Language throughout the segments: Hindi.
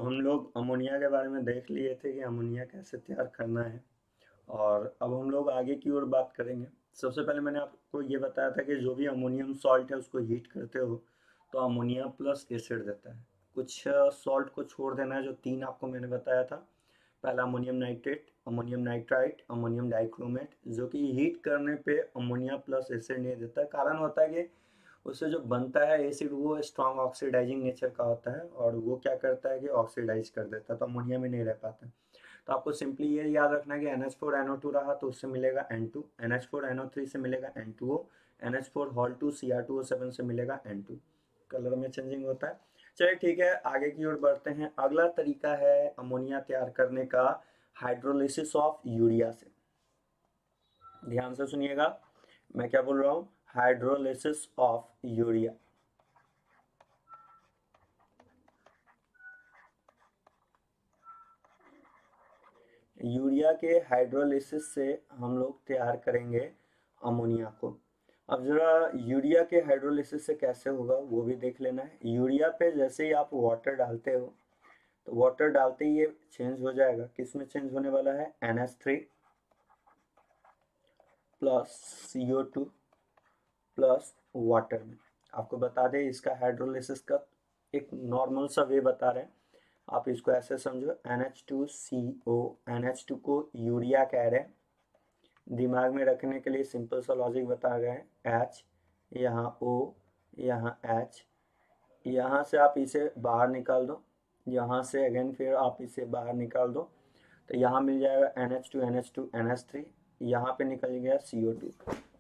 हम लोग अमोनिया के बारे में देख लिए थे कि अमोनिया कैसे तैयार करना है। और अब हम लोग आगे की ओर बात करेंगे। सबसे पहले मैंने आपको ये बताया था कि जो भी अमोनियम सॉल्ट है उसको हीट करते हो तो अमोनिया प्लस एसिड देता है। कुछ सॉल्ट को छोड़ देना है, जो तीन आपको मैंने बताया था। पहला ammonium nitrate, ammonium nitrite, ammonium dichromate, जो कि हीट करने पे अमोनिया प्लस एसिड नहीं देता है। कारण होता है कि उससे जो बनता है एसिड वो स्ट्रॉन्ग ऑक्सीडाइजिंग नेचर का होता है और वो क्या करता है कि ऑक्सीडाइज कर देता है, तो अमोनिया में नहीं रह पाता। तो आपको सिंपली ये याद रखना है कि NH4NO2 रहा तो उससे मिलेगा N2, NH4NO3 से मिलेगा N2O, NH4 हॉल 2 Cr2O7 से मिलेगा N2। कलर में चेंजिंग होता है। चलिए ठीक है, आगे की ओर बढ़ते हैं। अगला तरीका है अमोनिया तैयार करने का, हाइड्रोलिसिस ऑफ यूरिया से। ध्यान से सुनिएगा, मैं क्या बोल रहा हूँ, हाइड्रोलिसिस ऑफ यूरिया। यूरिया के हाइड्रोलिसिस से हम लोग तैयार करेंगे अमोनिया को। अब जरा यूरिया के हाइड्रोलिसिस से कैसे होगा वो भी देख लेना है। यूरिया पे जैसे ही आप वाटर डालते हो तो वाटर डालते ही ये चेंज हो जाएगा। किस में चेंज होने वाला है, NH3 plus CO2 plus water में। आपको बता दें इसका हाइड्रोलिसिस का एक नॉर्मल सा वे बता रहे हैं। आप इसको ऐसे समझो, NH2CO, NH2 को यूरिया कह रहे हैं। दिमाग में रखने के लिए सिंपल सा लॉजिक बता रहे हैं। H, यहाँ O, यहाँ H, यहाँ से आप इसे बाहर निकाल दो, यहाँ से अगेन फिर आप इसे बाहर निकाल दो, तो यहाँ मिल जाएगा NH2 NH2 NH3, यहाँ पे निकल गया CO2।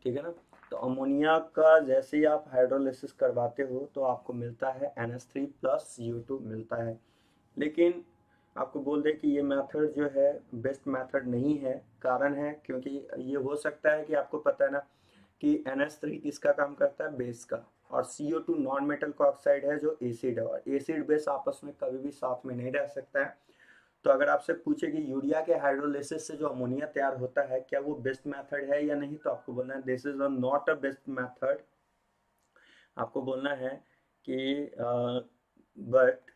ठीक है ना। तो अमोनिया का जैसे ही आप हाइड्रोलिसिस करवाते हो तो आपको मिलता है NH3 प्लस CO2 मिलता है। लेकिन आपको बोल दें कि ये मेथड जो है बेस्ट मेथड नहीं है। कारण है क्योंकि ये हो सकता है कि आपको पता है ना कि NH3 किसका काम करता है, बेस का, और CO2 नॉन मेटल का ऑक्साइड है जो एसिड है, और एसिड बेस आपस में कभी भी साथ में नहीं रह सकता है। तो अगर आपसे पूछे कि यूरिया के हाइड्रोलिसिस से जो अमोनिया तैयार होता है क्या वो बेस्ट मेथड है या नहीं, तो आपको बोलना है this is not a best method. आपको बोलना है कि but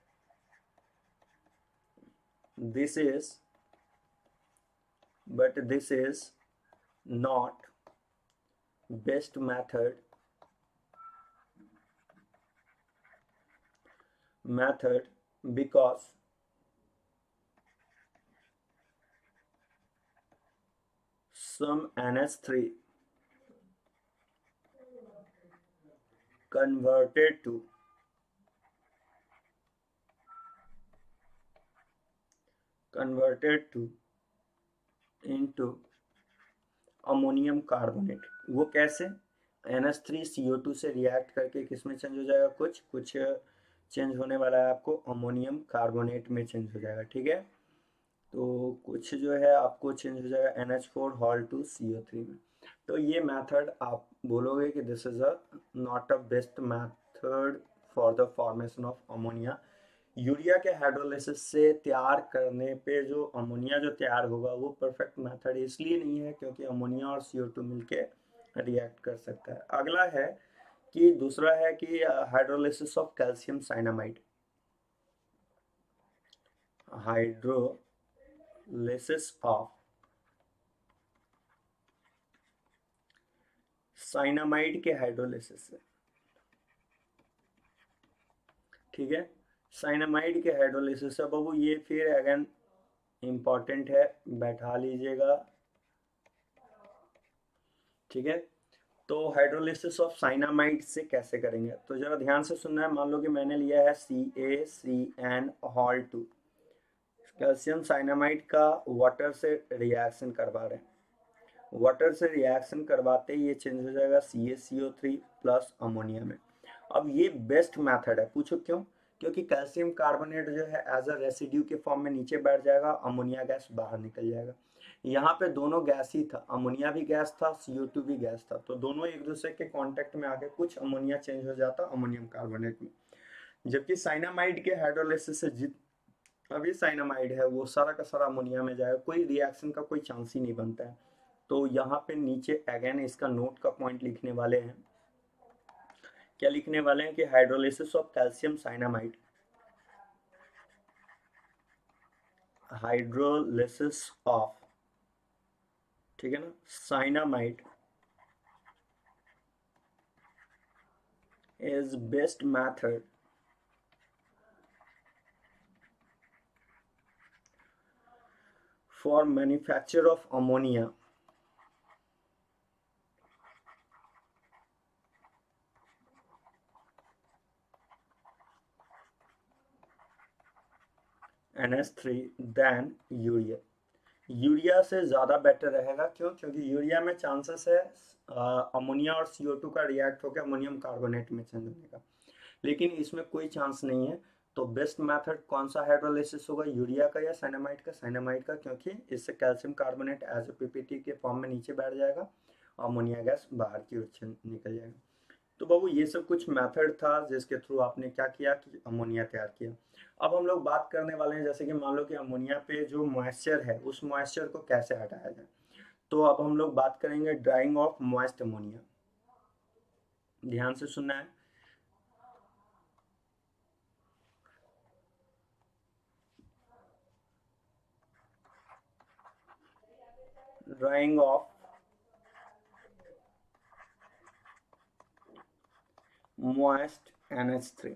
this is this is not best method because some NH3 converted to into ammonium carbonate. वो कैसे, NH3CO2 से रिएक्ट करके किस में चेंज हो जाएगा, कुछ कुछ चेंज होने वाला है आपको अमोनियम कार्बोनेट में चेंज हो जाएगा। ठीक है, तो कुछ जो है आपको चेंज हो जाएगा NH4 हॉल 2 CO3 में। तो ये मेथड आप बोलोगे कि this is a not a best method for the formation of ammonia. Urea के हाइड्रोलिसिस से तैयार करने पे जो अमोनिया जो तैयार होगा वो परफेक्ट मेथड इसलिए नहीं है क्योंकि अमोनिया और CO2 मिलके रिएक्ट कर सकता है। अगला है कि दूसरा है कि hydrolysis of calcium cyanamide. Hydrolysis of cyanamide के हाइड्रोलिसिस से। ठीक है, साइनामाइड के हाइड्रोलिसिस से बाबू ये फिर अगेन इंपॉर्टेंट है, बैठा लीजिएगा। ठीक है, तो हाइड्रोलिसिस ऑफ साइनामाइड से कैसे करेंगे तो जरा ध्यान से सुनना है। मान लो कि मैंने लिया है CaCN हॉल 2, कैल्शियम साइनामाइड का वाटर से रिएक्शन करवा रहे हैं। वाटर से रिएक्शन करवाते ही ये चेंज हो जाएगा CaCO3 प्लस अमोनिया में। अब ये बेस्ट मेथड है, पूछो क्यों, क्योंकि कैल्शियम कार्बोनेट जो है एज अ रेसिड्यू के फॉर्म में नीचे बैठ जाएगा, अमोनिया गैस बाहर निकल जाएगा। यहाँ पे दोनों गैस ही था, अमोनिया भी गैस था, CO2 भी गैस था, तो दोनों एक दूसरे के कांटेक्ट में आके कुछ अमोनिया चेंज हो जाता अमोनियम कार्बोनेट में। जबकि साइनामाइड के हाइड्रोलिसिस से जित अभी साइनामाइड है वो सारा का सारा अमोनिया में जाएगा, कोई रिएक्शन का कोई चांस ही नहीं बनता है। तो यहाँ पे नीचे अगेन इसका नोट का पॉइंट लिखने वाले हैं। क्या लिखने वाले हैं कि hydrolysis of calcium cyanamide hydrolysis of, ठीक है ना, cyanamide is best method for manufacture of ammonia NH3 than urea. Urea से ज़्यादा बेटर रहेगा, क्यों? क्योंकि यूरिया में चांसेस है अमोनिया और CO2 का रिएक्ट होकर अमोनियम कार्बोनेट में चेंज होने का, लेकिन इसमें कोई चांस नहीं है। तो बेस्ट मेथड कौन सा हाइड्रोलिसिस होगा, यूरिया का या साइनामाइड का? साइनामाइड का, क्योंकि इससे calcium carbonate as a PPT के फॉर्म में नीचे बैठ जाएगा, अमोनिया गैस बाहर की ओर निकल जाएगा। तो बाबू ये सब कुछ मेथड था जिसके थ्रू आपने क्या किया कि अमोनिया तैयार किया। अब हम लोग बात करने वाले हैं, जैसे कि मान लो कि अमोनिया पे जो मॉइस्चर है उस मॉइस्चर को कैसे हटाया जाए। तो अब हम लोग बात करेंगे ड्राइंग ऑफ मॉइस्ट अमोनिया। ध्यान से सुनना है। Drying of moist NH3।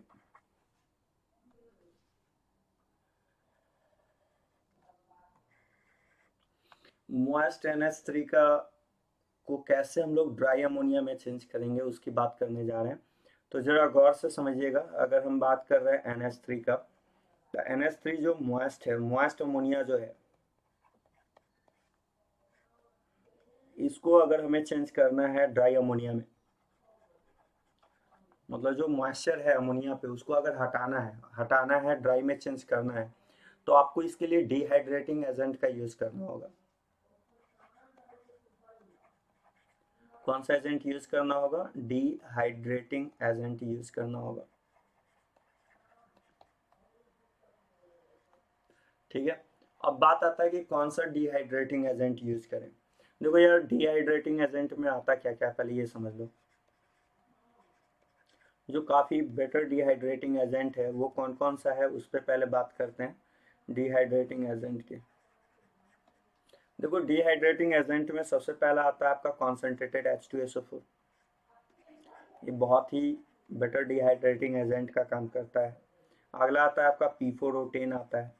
moist NH3 का को कैसे हम लोग ड्राई अमोनिया में चेंज करेंगे उसकी बात करने जा रहे हैं। तो जरा गौर से समझिएगा, अगर हम बात कर रहे हैं NH3 का, तो NH3 जो मॉइस्ट है, मॉइस्ट अमोनिया जो है, इसको अगर हमें चेंज करना है ड्राई अमोनिया में, मतलब जो मॉइस्चर है अमोनिया पे उसको अगर हटाना है ड्राई में चेंज करना है, तो आपको इसके लिए डिहाइड्रेटिंग एजेंट का यूज करना होगा। कौन सा एजेंट यूज करना होगा? डिहाइड्रेटिंग एजेंट यूज करना होगा, ठीक है। अब बात आता है कि कौन सा डिहाइड्रेटिंग एजेंट यूज करें। देखो यार, डिहाइड्रेटिंग एजेंट में आता क्या क्या, पहले ये समझ लो। जो काफ़ी बेटर डिहाइड्रेटिंग एजेंट है वो कौन कौन सा है, उस पर पहले बात करते हैं डिहाइड्रेटिंग एजेंट के। देखो डिहाइड्रेटिंग एजेंट में सबसे पहला आता है आपका कॉन्सेंट्रेटेड H2SO4। ये बहुत ही बेटर डिहाइड्रेटिंग एजेंट का काम करता है। अगला आता है आपका P4O10 आता है।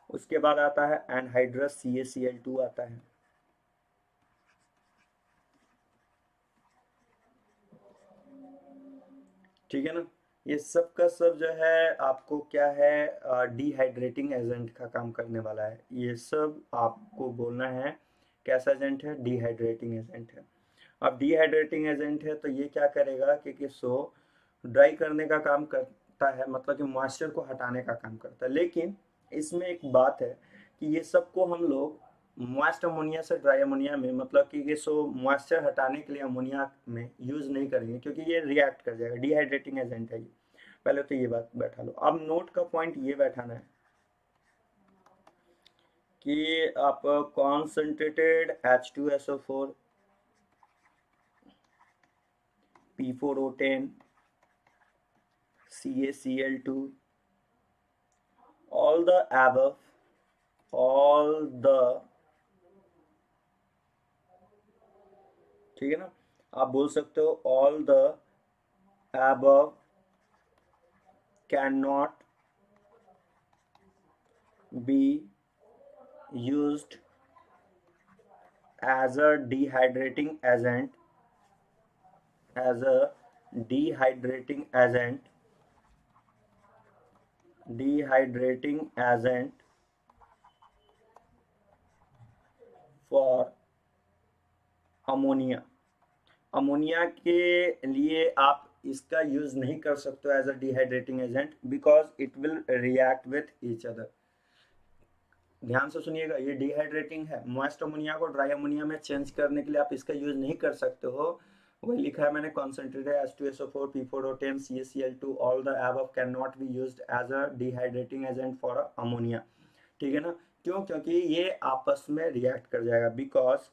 उसके बाद आता है एनहाइड्रस CaCl2 आता है। ठीक है ना। ये सब का सब जो है आपको क्या है, डिहाइड्रेटिंग एजेंट का काम करने वाला है। ये सब आपको बोलना है कैसा एजेंट है, डिहाइड्रेटिंग एजेंट है। अब डिहाइड्रेटिंग एजेंट है तो ये क्या करेगा कि सो ड्राई करने का काम करता है, मतलब कि मॉइस्चर को हटाने का काम करता है। लेकिन इसमें एक बात है कि ये सबको हम लोग मॉइस्ट अमोनिया से ड्राई अमोनिया में, मतलब कि ये सो मॉइस्चर हटाने के लिए अमोनिया में यूज नहीं करेंगे, क्योंकि ये रिएक्ट कर जाएगा, डिहाइड्रेटिंग एजेंट है ये। पहले तो ये बात बैठा लो। अब नोट का पॉइंट ये बैठाना है कि आप concentrated H2SO4, P4O10, CaCl2, all the above, all the, ठीक है ना, आप बोल सकते हो all the above cannot be used as a dehydrating agent, as a dehydrating agent, dehydrating agent for ammonia. Ammonia के लिए आप इसका यूज नहीं कर सकते हो as a dehydrating agent, because it will react with each other. ध्यान से सुनिएगा, ये डिहाइड्रेटिंग है। मॉइस्ट अमोनिया को ड्राई अमोनिया में चेंज करने के लिए आप इसका यूज नहीं कर सकते हो। वही लिखा है मैंने, concentrated H2SO4, P4O10, CaCl2, all the above can not be used as a dehydrating agent for ammonia. ठीक है ना। क्यों? क्योंकि ये आपस में रिएक्ट कर जाएगा, because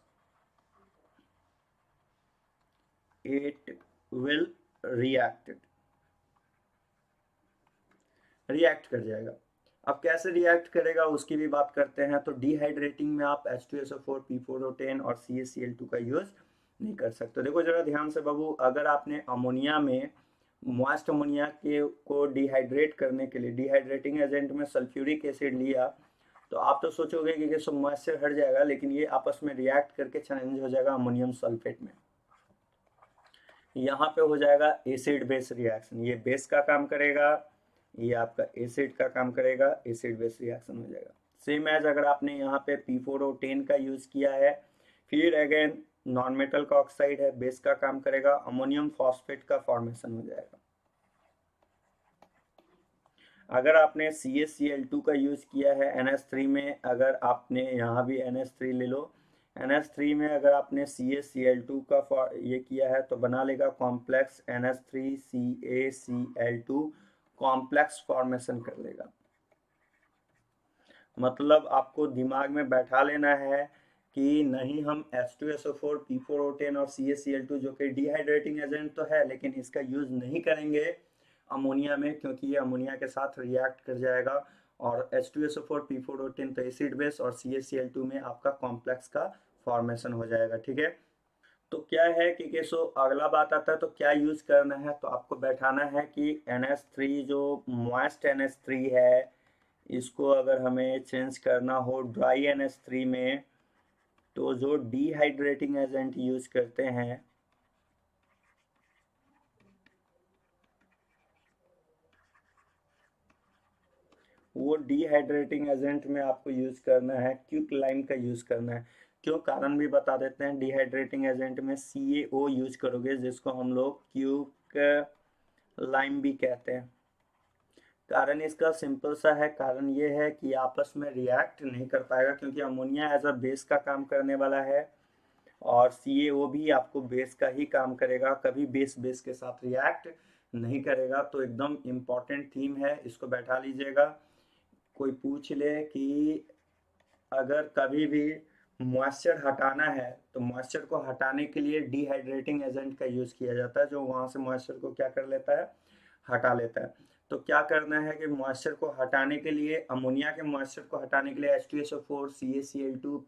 it will react, react कर जाएगा। अब कैसे रिएक्ट करेगा उसकी भी बात करते हैं। तो डिहाइड्रेटिंग में आप H2SO4 P4O10 और CaCl2 का यूज नहीं कर सकते। देखो जरा ध्यान से बाबू, अगर आपने अमोनिया में मॉइस्ट अमोनिया के को डिहाइड्रेट करने के लिए डिहाइड्रेटिंग एजेंट में सल्फ्यूरिक एसिड लिया, तो आप तो सोचोगे कि सब मॉइस्चर हट जाएगा, लेकिन ये आपस में रिएक्ट करके चेंज हो जाएगा अमोनियम सल्फेट में। यहाँ पे हो जाएगा एसिड बेस रिएक्शन, ये बेस का काम करेगा, ये आपका एसिड का काम करेगा, एसिड बेस रिएक्शन हो जाएगा। सेम एज अगर आपने यहाँ पे P4O10 का यूज किया है, फिर अगेन नॉन मेटल का ऑक्साइड है, बेस का काम करेगा, अमोनियम फॉस्फेट का फॉर्मेशन हो जाएगा। अगर आपने CaCl2 का यूज किया है NH3 में, अगर आपने यहाँ भी NH3 ले लो, NH3 में अगर आपने CaCl2 का ये किया है तो बना लेगा कॉम्प्लेक्स NH3CaCl2 कॉम्प्लेक्स फॉर्मेशन कर लेगा। मतलब आपको दिमाग में बैठा लेना है कि नहीं, हम H2SO4 P4O10 और CaCl2 जो कि डिहाइड्रेटिंग एजेंट तो है, लेकिन इसका यूज नहीं करेंगे अमोनिया में, क्योंकि ये अमोनिया के साथ रिएक्ट कर जाएगा। और H2SO4 P4O10 तो एसिड बेस और CaCl2 में आपका कॉम्प्लेक्स का फॉर्मेशन हो जाएगा। ठीक है, तो क्या है कि केसो अगला बात आता है, तो क्या यूज करना है, तो आपको बैठाना है कि NH3 जो मॉइस्ट NH3 है, इसको अगर हमें चेंज करना हो ड्राई NH3 में, तो जो डिहाइड्रेटिंग एजेंट यूज करते हैं वो डिहाइड्रेटिंग एजेंट में आपको यूज करना है क्विक लाइम का यूज करना है। क्यों, कारण भी बता देते हैं। डिहाइड्रेटिंग एजेंट में CaO यूज करोगे, जिसको हम लोग क्विक लाइम भी कहते हैं। कारण इसका सिंपल सा है, कारण ये है कि आपस में रिएक्ट नहीं कर पाएगा, क्योंकि अमोनिया एज अ बेस का काम करने वाला है और CaO भी आपको बेस का ही काम करेगा, कभी बेस बेस के साथ रिएक्ट नहीं करेगा। तो एकदम इम्पॉर्टेंट थीम है, इसको बैठा लीजिएगा। कोई पूछ ले कि अगर कभी भी मॉइस्चर हटाना है, तो मॉइस्चर को हटाने के लिए डिहाइड्रेटिंग एजेंट का यूज किया जाता है, जो वहां से मॉइस्चर को क्या कर लेता है, हटा लेता है। तो क्या करना है कि मॉइस्चर को हटाने के लिए, अमोनिया के मॉइस्चर को हटाने के लिए H2SO4 CaCl2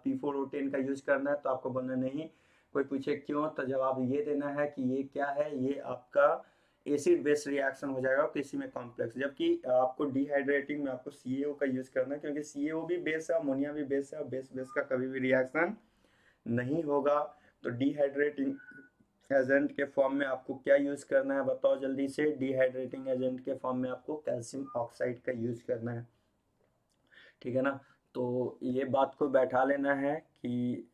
P4O10 का यूज करना है। तो आपको बोलना नहीं, कोई पूछे क्यों, तो जवाब ये देना है कि ये क्या है, ये आपका एसिड बेस रिएक्शन हो जाएगा किसी में कॉम्प्लेक्स। जबकि आपको डिहाइड्रेटिंग में आपको CaO का यूज करना है, क्योंकि CaO भी बेस है, अमोनिया भी बेस है, और बेस बेस का कभी भी रिएक्शन नहीं होगा। तो डिहाइड्रेटिंग एजेंट के फॉर्म में आपको क्या यूज करना है, बताओ जल्दी से। डिहाइड्रेटिंग एजेंट के फॉर्म में आपको कैल्शियम ऑक्साइड का यूज करना है। ठीक है ना, तो ये बात को बैठा लेना है कि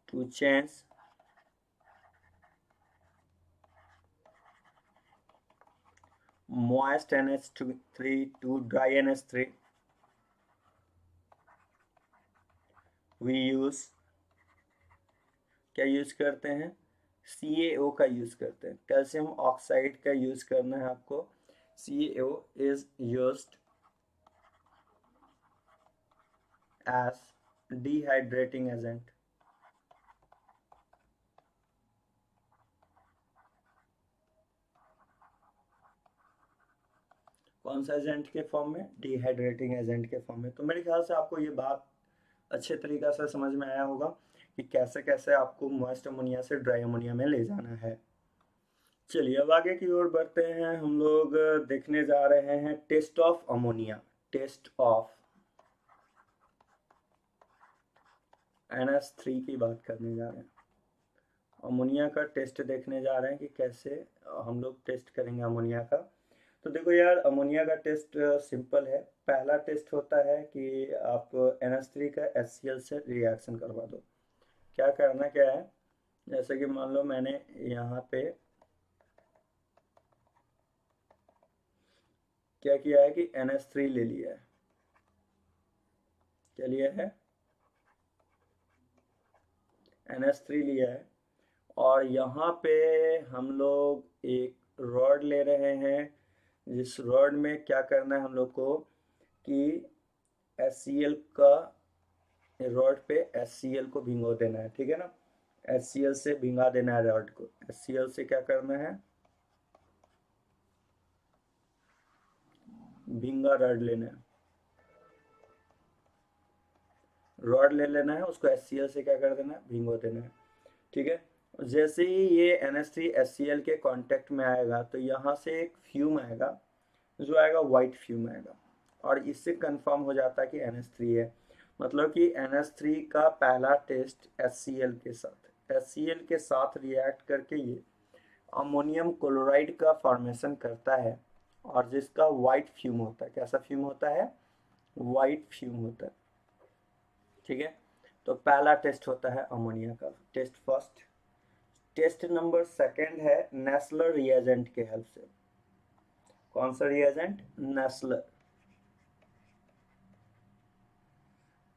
to change moist NH3 to dry NH3 we use, क्या यूज करते हैं, CaO का यूज करते हैं, कैल्शियम ऑक्साइड का यूज करना है आपको। CaO is used as dehydrating agent. कौन सा एजेंट के फॉर्म में, डिहाइड्रेटिंग एजेंट के फॉर्म में। तो मेरे ख्याल से आपको ये बात अच्छे तरीका से समझ में आया होगा कि कैसे कैसे आपको मॉइस्ट अमोनिया से ड्राई अमोनिया में ले जाना है। चलिए अब आगे की ओर बढ़ते हैं। हम लोग देखने जा रहे हैं test of ammonia, test of NH3 की बात करने जा रहे हैं। अमोनिया का टेस्ट देखने जा रहे हैं कि कैसे हम लोग टेस्ट करेंगे अमोनिया का। तो देखो यार, अमोनिया का टेस्ट सिंपल है। पहला टेस्ट होता है कि आप NH3 का HCl से रिएक्शन करवा दो। क्या करना क्या है, जैसे कि मान लो मैंने यहाँ पे क्या किया है कि NH3 ले लिया है। क्या लिया है, NH3 लिया है, और यहाँ पे हम लोग एक रॉड ले रहे हैं, जिस रॉड में क्या करना है हम लोग को कि HCl का, रॉड पे HCl को भिगो देना है। ठीक है ना, HCl से भिंगा देना है रॉड को। HCl से क्या करना है, भींगा रॉड लेना है, रॉड ले लेना है, उसको HCl से क्या कर देना है, भिंगो देना है। ठीक है, जैसे ही ये NH3HCl के कांटेक्ट में आएगा तो यहाँ से एक फ्यूम आएगा, जो आएगा वाइट फ्यूम आएगा, और इससे कंफर्म हो जाता है कि NH3 है। मतलब कि NH3 का पहला टेस्ट HCl के साथ रिएक्ट करके ये अमोनियम क्लोराइड का फॉर्मेशन करता है, और जिसका वाइट फ्यूम होता है। कैसा फ्यूम होता है, वाइट फ्यूम होता है। ठीक है, तो पहला टेस्ट होता है अमोनिया का, test first. Test number second है नेस्लर रिएजेंट के हेल्प से। कौन सा रिएजेंट, नेस्लर।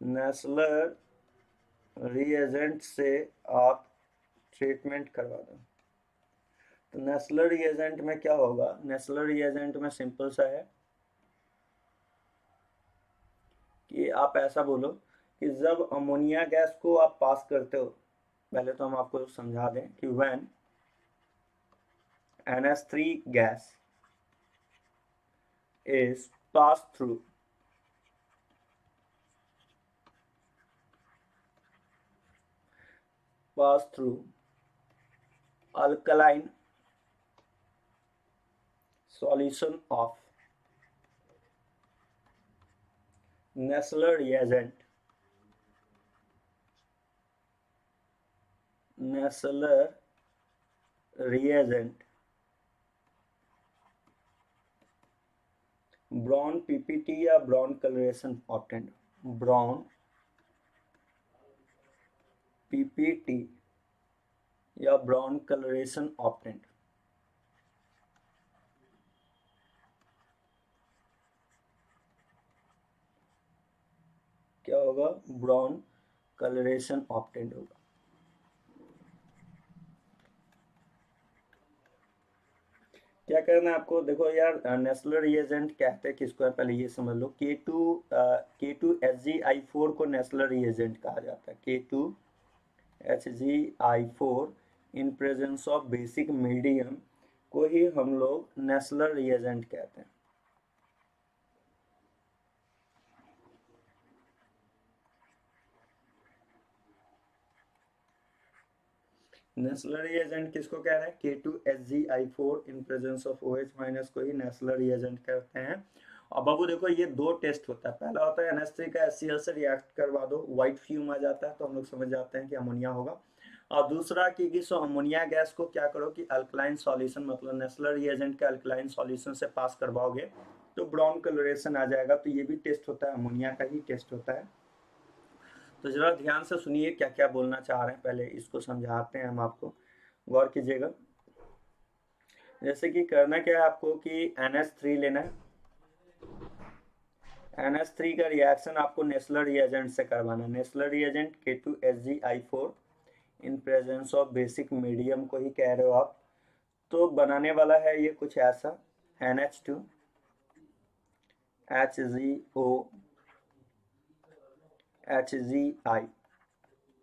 नेस्लर रिएजेंट से आप ट्रीटमेंट करवा दो। तो नेस्लर रिएजेंट में क्या होगा, नेस्लर रिएजेंट में सिंपल सा है कि आप ऐसा बोलो कि जब अमोनिया गैस को आप पास करते हो, पहले तो हम आपको समझा दें कि when NH3 gas is passed through alkaline solution of Nessler reagent brown PPT या brown colouration obtained, brown PPT या ब्राउन कलरेशन ऑप्टेंड। क्या होगा, ब्राउन कलरेशन ऑप्टेंड होगा। क्या करना है आपको, देखो यार, नेस्लर रिएजेंट कहते हैं किसको है, पहले ये समझ लो। K2HgI4 को नेस्लर रिएजेंट कहा जाता है। K2HgI4 in presence of basic medium को ही हम लोग नेस्लर रिएजेंट कहते हैं। नेस्लर रिएजेंट किसको कह रहे हैं, K2HgI4 in presence of OH minus को ही नेस्लर रिएजेंट कहते हैं। और बाबू देखो, ये दो टेस्ट होता है। पहला होता है NH3 का HCl से रिएक्ट करवा दो, व्हाइट फ्यूम आ जाता है, तो हम लोग समझ जाते हैं कि अमोनिया होगा। और दूसरा कि सो अमोनिया गैस को क्या करो कि अल्कलाइन सॉल्यूशन, मतलब नेस्लर रिएजेंट के अल्कलाइन सॉल्यूशन से पास करवाओगे तो ब्राउन कलरेशन आ जाएगा। तो ये भी टेस्ट होता है, अमोनिया का ही टेस्ट होता है। तो जरा ध्यान से सुनिए क्या क्या बोलना चाह रहे हैं, पहले इसको समझाते हैं हम आपको, गौर कीजिएगा। जैसे कि करना क्या है आपको कि NH3 लेना है, NH3 का रिएक्शन आपको नेस्लर रिएजेंट से करवाना है। Nessler reagent K2HgI4 in presence of basic medium को ही कह रहे हो आप। तो बनाने वाला है ये कुछ ऐसा, NH2 HgO HgI,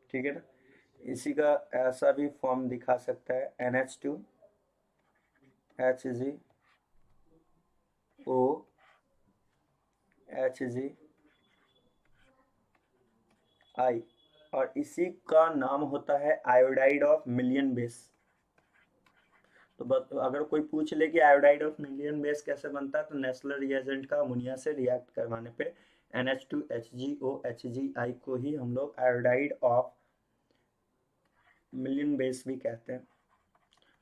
ठीक है ना। इसी का ऐसा भी फॉर्म दिखा सकता है, NH2 HgO HgI, और इसी का नाम होता है आयोडाइड ऑफ मिलियन बेस। तो अगर कोई पूछ ले कि आयोडाइड ऑफ मिलियन बेस कैसे बनता है, तो नेस्लर रिएजेंट का अमोनिया से रिएक्ट करवाने पे NH2HgO HgI को ही हम लोग आयोडाइड ऑफ मिलियन बेस भी कहते हैं,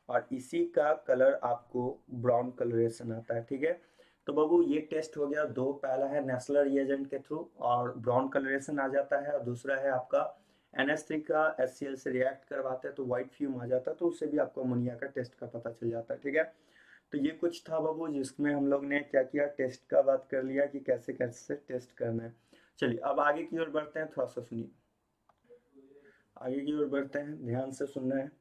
और इसी का कलर आपको ब्राउन कलरेशन आता है। ठीक है, तो बाबू ये टेस्ट हो गया दो। पहला है नेस्लर रिएजेंट के थ्रू और ब्राउन कलरेशन आ जाता है, और दूसरा है आपका NH3 का HCl से रिएक्ट करवाते हैं तो व्हाइट फ्यूम आ जाता है, तो उससे भी आपको अमोनिया का टेस्ट का पता चल जाता है। ठीक है, तो ये कुछ था बाबू जिसमें हम लोग ने क्या किया, टेस्ट का बात कर लिया कि कैसे कैसे टेस्ट करना है। चलिए अब आगे की ओर बढ़ते हैं, थोड़ा सा सुनिए, आगे की ओर बढ़ते हैं, ध्यान से सुनना है।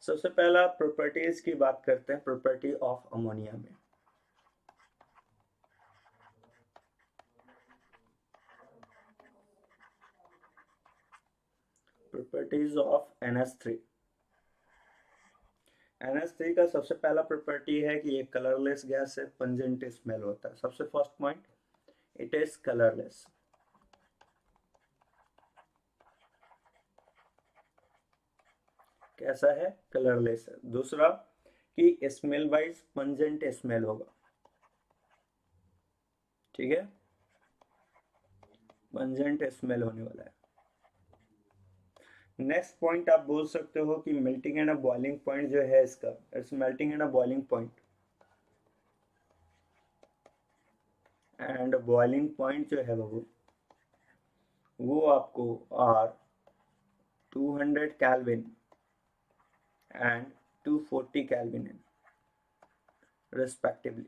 सबसे पहला प्रॉपर्टीज की बात करते हैं, प्रॉपर्टी ऑफ अमोनिया में। Properties of NH3। NH3 का सबसे पहला प्रॉपर्टी है कि ये कलरलेस गैस है, पंजेंट स्मेल होता है। सबसे first point, it is colourless. कैसा है? कलरलेस है। दूसरा कि स्मेल वाइज पंजेंट स्मेल होगा, ठीक है, पंजेंट स्मेल होने वाला है। नेक्स्ट पॉइंट आप बोल सकते हो कि melting and a boiling point जो है इसका, its melting and a boiling point, and boiling point जो है वो आपको are 200 kelvin and 240 kelvin respectively.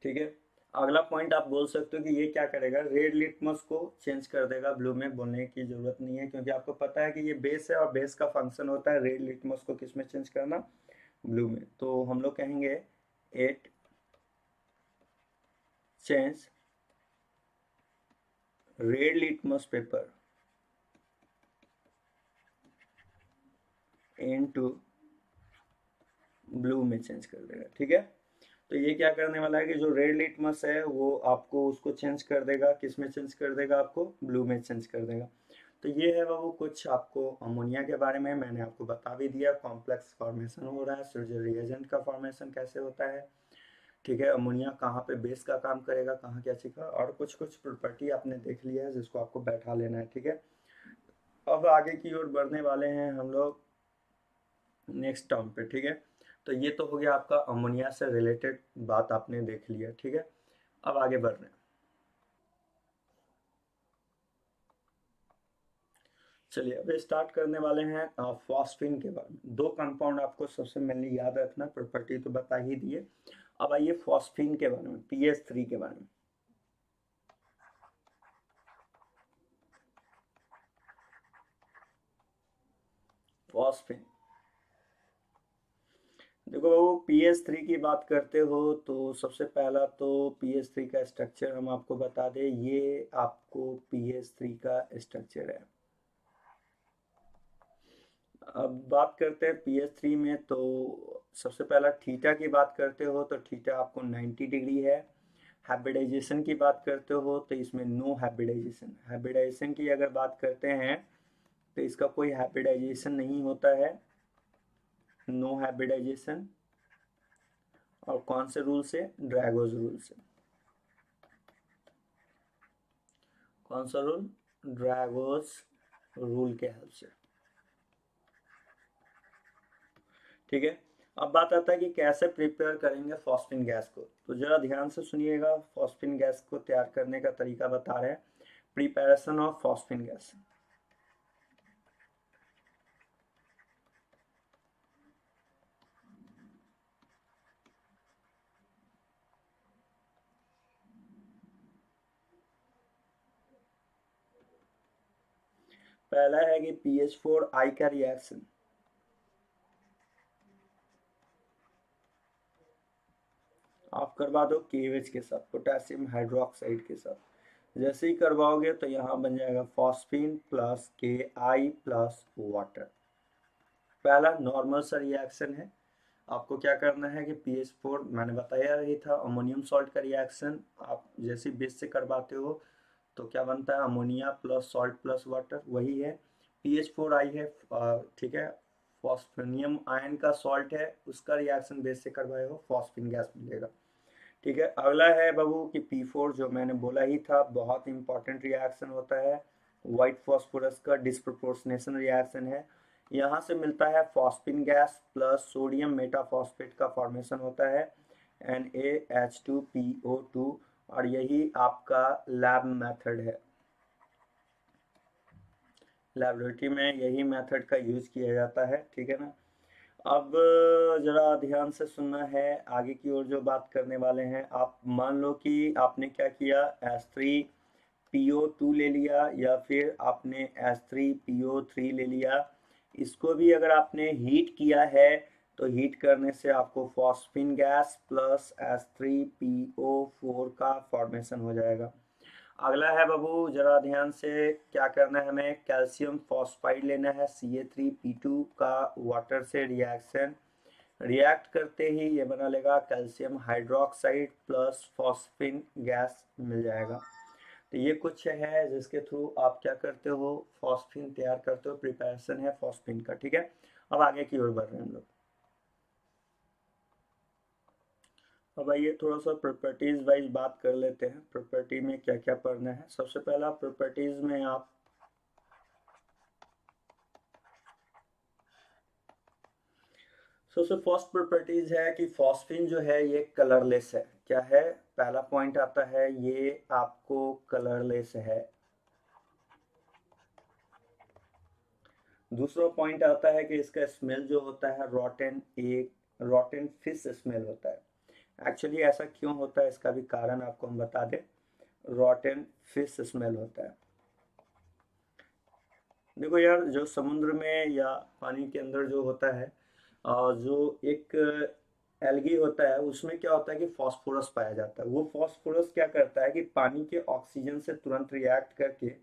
ठीक है, अगला पॉइंट आप बोल सकते हो कि ये क्या करेगा, रेड लिटमस को चेंज कर देगा ब्लू में। बोलने की जरूरत नहीं है क्योंकि आपको पता है कि ये बेस है और बेस का फंक्शन होता है रेड लिटमस को किस में चेंज करना, ब्लू में। तो हम लोग कहेंगे it change red litmus paper into blue में चेंज कर देगा। ठीक है, तो ये क्या करने वाला है कि जो रेड लिटमस है वो आपको उसको चेंज कर देगा, किस में चेंज कर देगा, आपको ब्लू में चेंज कर देगा। तो ये है वो कुछ आपको अमोनिया के बारे में मैंने आपको बता भी दिया। कॉम्प्लेक्स फॉर्मेशन हो रहा है, जो रिएजेंट का फॉर्मेशन कैसे होता है, ठीक है, अमोनिया कहाँ पे बेस का काम करेगा, कहाँ क्या सीखा, और कुछ कुछ प्रॉपर्टी आपने देख लिया है जिसको आपको बैठा लेना है। ठीक है, अब आगे की ओर बढ़ने वाले हैं हम लोग नेक्स्ट टर्म पे। ठीक है, तो ये तो हो गया आपका अमोनिया से रिलेटेड बात आपने देख लिया। ठीक है, अब आगे बढ़ रहे हैं। चलिए अब स्टार्ट करने वाले हैं फॉस्फीन के बारे में। दो कंपाउंड आपको सबसे मेनली याद रखना, प्रॉपर्टी तो बता ही दिए। अब आइए फॉस्फीन के बारे में, पीएच3 के बारे में। फॉस्फीन, देखो पीएच3 की बात करते हो तो सबसे पहला तो पीएच3 का स्ट्रक्चर हम आपको बता दें। ये आपको पीएच3 का स्ट्रक्चर है। अब बात करते हैं पीएच3 में, तो सबसे पहला थीटा की बात करते हो तो थीटा आपको 90 डिग्री है। हाइब्रिडाइजेशन की बात करते हो तो इसमें नो हाइब्रिडाइजेशन। हाइब्रिडाइजेशन की अगर बात करते हैं तो इसका कोई हाइब्रिडाइजेशन नहीं होता है, नो हाइब्रिडाइजेशन। और कौन से रूल से? ड्रैगोज रूल से। कौन सा रूल? ड्रैगोज रूल के हेल्प से। ठीक है, अब बात आता है कि कैसे प्रिपेयर करेंगे फॉस्फिन गैस को। तो जरा ध्यान से सुनिएगा, फॉस्फिन गैस को तैयार करने का तरीका बता रहे हैं। Preparation of phosphine gas. पहला है कि PH4 का रिएक्शन, आप करवा दो KOH के साथ, पोटेशियम हाइड्रोक्साइड के साथ। जैसे ही करवाओगे तो यहाँ बन जाएगा phosphine plus KI plus water. पहला नॉर्मल सा रिएक्शन है। आपको क्या करना है कि PH4 मैंने बताया ही था, अमोनियम सॉल्ट का रिएक्शन आप जैसे बेस से करवाते हो तो क्या बनता है, ammonia plus salt plus water, वही है PH4 है। ठीक है, फॉस्फेनियम आयन का सॉल्ट है, उसका रिएक्शन बेस से करवाए हो, फॉस्फिन गैस मिलेगा। ठीक है, अगला है बाबू कि P4, जो मैंने बोला ही था, बहुत इंपॉर्टेंट रिएक्शन होता है, व्हाइट फॉस्फोरस का डिस्प्रोपोर्शनेशन रिएक्शन है। यहाँ से मिलता है फॉस्फिन गैस प्लस सोडियम मेटाफॉस्फेट का फॉर्मेशन होता है, NaH2PO2, और यही आपका लैब मेथड है। लैबोरेटरी में यही मेथड का यूज किया जाता है। ठीक है ना, अब जरा ध्यान से सुनना है, आगे की ओर जो बात करने वाले हैं। आप मान लो कि आपने क्या किया, H3PO2 ले लिया या फिर आपने H3PO3 ले लिया। इसको भी अगर आपने हीट किया है तो हीट करने से आपको फॉस्फिन गैस प्लस H3PO4 का फॉर्मेशन हो जाएगा। अगला है बाबू, जरा ध्यान से क्या करना है हमें, कैल्शियम फॉस्फाइड लेना है Ca3P2 का वाटर से रिएक्शन, रिएक्ट करते ही ये बना लेगा calcium hydroxide plus phosphine gas मिल जाएगा। तो ये कुछ है जिसके थ्रू आप क्या करते हो, फॉस्फिन तैयार करते हो, प्रिपरेशन है फॉस्फिन का। ठीक है, अब आगे की ओर बढ़ रहे हैं हम लोग। अब आइए थोड़ा सा प्रॉपर्टीज वाइज बात कर लेते हैं, प्रॉपर्टी में क्या क्या पढ़ना है। सबसे पहला प्रॉपर्टीज में आप सबसे फर्स्ट प्रॉपर्टीज है कि फॉस्फिन जो है ये कलरलेस है। क्या है, पहला पॉइंट आता है ये आपको कलरलेस है। दूसरा पॉइंट आता है कि इसका स्मेल जो होता है रॉटन, एक रॉटन फिश स्मेल होता है। एक्चुअली ऐसा क्यों होता है इसका भी कारण आपको हम बता दें, रॉटन फिश स्मेल होता है। देखो यार, जो समुद्र में या पानी के अंदर जो होता है जो एक एल्गी होता है उसमें क्या होता है कि फास्फोरस पाया जाता है। वो फास्फोरस क्या करता है कि पानी के ऑक्सीजन से तुरंत रिएक्ट करके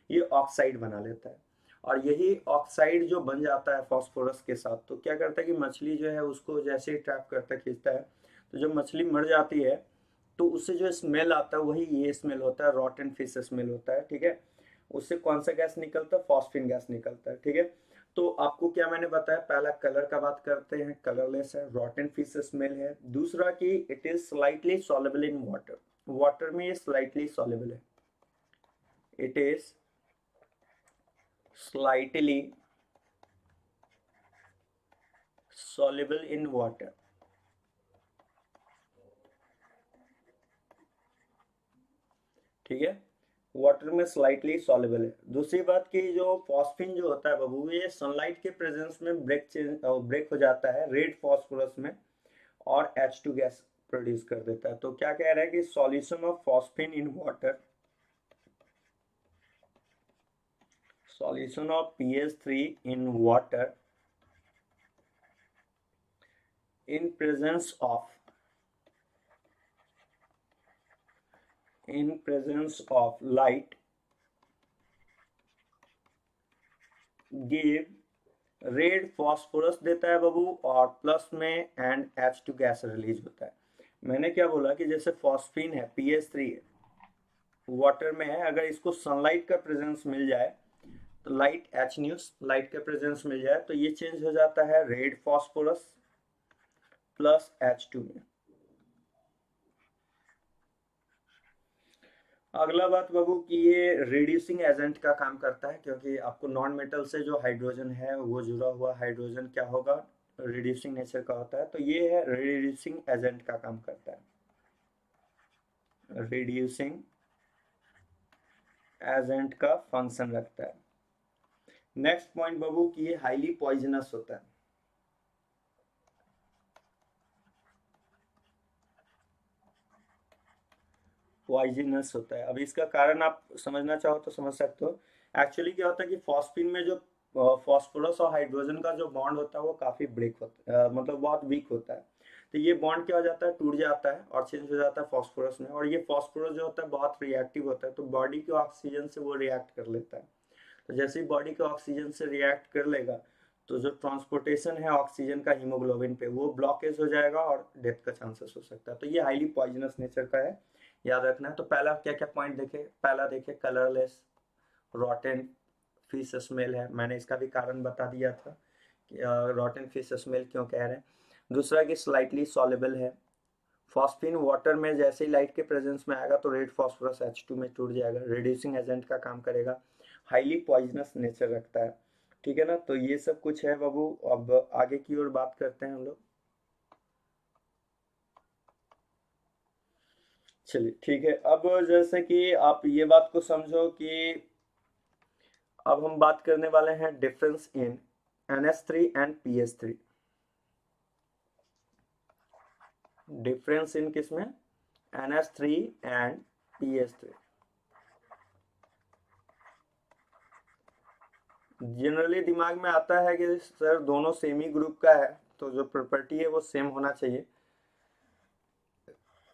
ये ऑक्साइड बना लेता है, और यही ऑक्साइड जो बन जाता है फास्फोरस के साथ, तो क्या करता है कि मछली जो है उसको जैसे ही ट्रैप करता है, खींचता है, तो जब मछली मर जाती है तो उससे जो स्मेल आता है वही ये स्मेल होता है, रॉटन फिश स्मेल होता है। ठीक है, उससे कौन सा गैस निकलता है, फॉस्फिन गैस निकलता है। ठीक है, तो आपको क्या मैंने बताया, पहला कलर का बात करते हैं, कलरलेस है, रॉटन फिश स्मेल है। दूसरा कि it is slightly soluble in water, water में ये स्लाइटली सॉल्युबल है, it is slightly soluble in water। ठीक है, वाटर में स्लाइटली सॉल्युबल है। दूसरी बात की जो फॉस्फिन जो होता है बाबू, ये सनलाइट के प्रेजेंस में ब्रेक हो जाता है रेड फॉस्फोरस में, और H2 गैस प्रोड्यूस कर देता है। तो क्या कह रहा है कि solution of phosphine in water, solution of pH3 in water in presence of light give red phosphorus देता है बाबू, और प्लस में एंड H2 गैस रिलीज होता है। मैंने क्या बोला कि जैसे फॉस्फिन है, pH3 है, वाटर में है, अगर इसको सनलाइट का प्रेजेंस मिल जाए तो लाइट H न्यूज लाइट का प्रेजेंस मिल जाए तो ये चेंज हो जाता है रेड फॉस्फोरस प्लस H2 में। अगला बात बाबू कि ये रिड्यूसिंग एजेंट का काम करता है, क्योंकि आपको नॉन मेटल से जो हाइड्रोजन है वो जुड़ा हुआ हाइड्रोजन क्या होगा, रिड्यूसिंग नेचर का होता है। तो ये है रिड्यूसिंग एजेंट का काम करता है, रिड्यूसिंग एजेंट का फंक्शन रखता है। नेक्स्ट पॉइंट बाबू कि ये हाईली पॉइजनस होता है। पॉइजनस होता है, अब इसका कारण आप समझना चाहो तो समझ सकते हो। एक्चुअली क्या होता है कि फॉस्फिन में जो फॉस्फोरस और हाइड्रोजन का जो बॉन्ड होता है वो काफी ब्रेक होता है, मतलब बहुत वीक होता है। तो ये बॉन्ड क्या हो जाता है, टूट जाता है और चेंज हो जाता है फॉस्फोरस में, और ये फॉस्फोरस जो होता है बहुत रिएक्टिव होता है, तो बॉडी के ऑक्सीजन से वो रिएक्ट कर लेता है। तो जैसे ही बॉडी के ऑक्सीजन से रिएक्ट कर लेगा तो जो ट्रांसपोर्टेशन है ऑक्सीजन का हीमोग्लोबिन पे वो ब्लॉकेज हो जाएगा और डेथ का चांसेस हो सकता है। तो ये हाईली पॉइजनस नेचर का है, याद रखना है। तो पहला क्या क्या पॉइंट देखे, पहला देखे कलरलेस, रॉटन फिश स्मेल है, मैंने इसका भी कारण बता दिया था कि रॉटन फिश स्मेल क्यों कह रहे हैं। दूसरा कि स्लाइटली सॉल्युबल है, फॉस्फिन वाटर में जैसे ही लाइट के प्रेजेंस में आएगा तो रेड फॉस्फोरस H2 में टूट जाएगा, रिड्यूसिंग एजेंट का काम करेगा, हाईली पॉइजनस नेचर रखता है। ठीक है ना, तो ये सब कुछ है बाबू। अब आगे की ओर बात करते हैं हम लोग। चलिए ठीक है, अब जैसे कि आप ये बात को समझो कि अब हम बात करने वाले हैं difference in NH3 and PH3। Difference in किसमें, NH3 एंड PH3। जनरली दिमाग में आता है कि सर दोनों सेम ही ग्रुप का है तो जो प्रॉपर्टी है वो सेम होना चाहिए।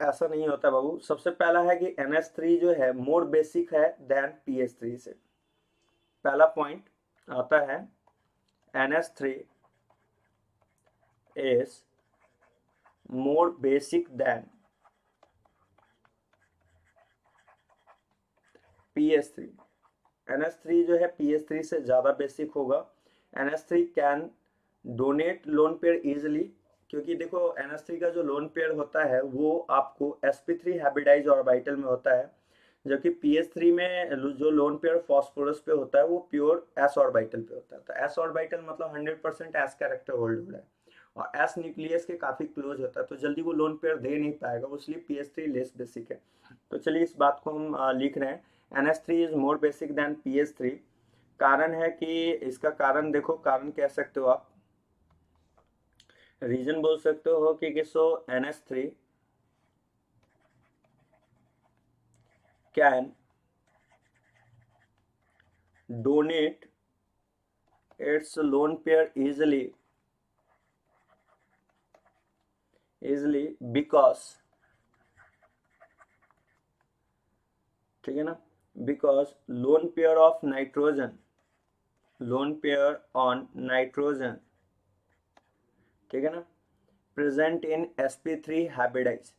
ऐसा नहीं होता बाबू। सबसे पहला है कि NH3 जो है मोर बेसिक है देन PH3 से। पहला पॉइंट आता है NH3 is more basic then PH3। NH3 जो है PH3 से ज़्यादा बेसिक होगा। NH3 can donate lone pair easily, क्योंकि देखो NH3 का जो लोन पेयर होता है वो आपको sp3 हाइब्रिडाइज ऑर्बिटल में होता है, जबकि PH3 में जो लोन पेयर फॉस्फोरस पे होता है वो प्योर s ऑर्बिटल पे होता है। तो s ऑर्बिटल मतलब 100% s कैरेक्टर होल्ड हो रहा है और s न्यूक्लियस के काफ़ी क्लोज होता है, तो जल्दी वो लोन पेयर दे नहीं पाएगा, इसलिए PH3 लेस बेसिक है। तो चलिए इस बात को हम लिख रहे हैं, NH3 is more basic then PH3। कारण है कि इसका कारण देखो, कारण कह सकते हो आप, रीजन बोल सकते हो कि सो NH3 can donate its lone pair easily because, ठीक है ना, because lone pair of nitrogen, lone pair on nitrogen, ठीक है ना, present in sp3 hybridise,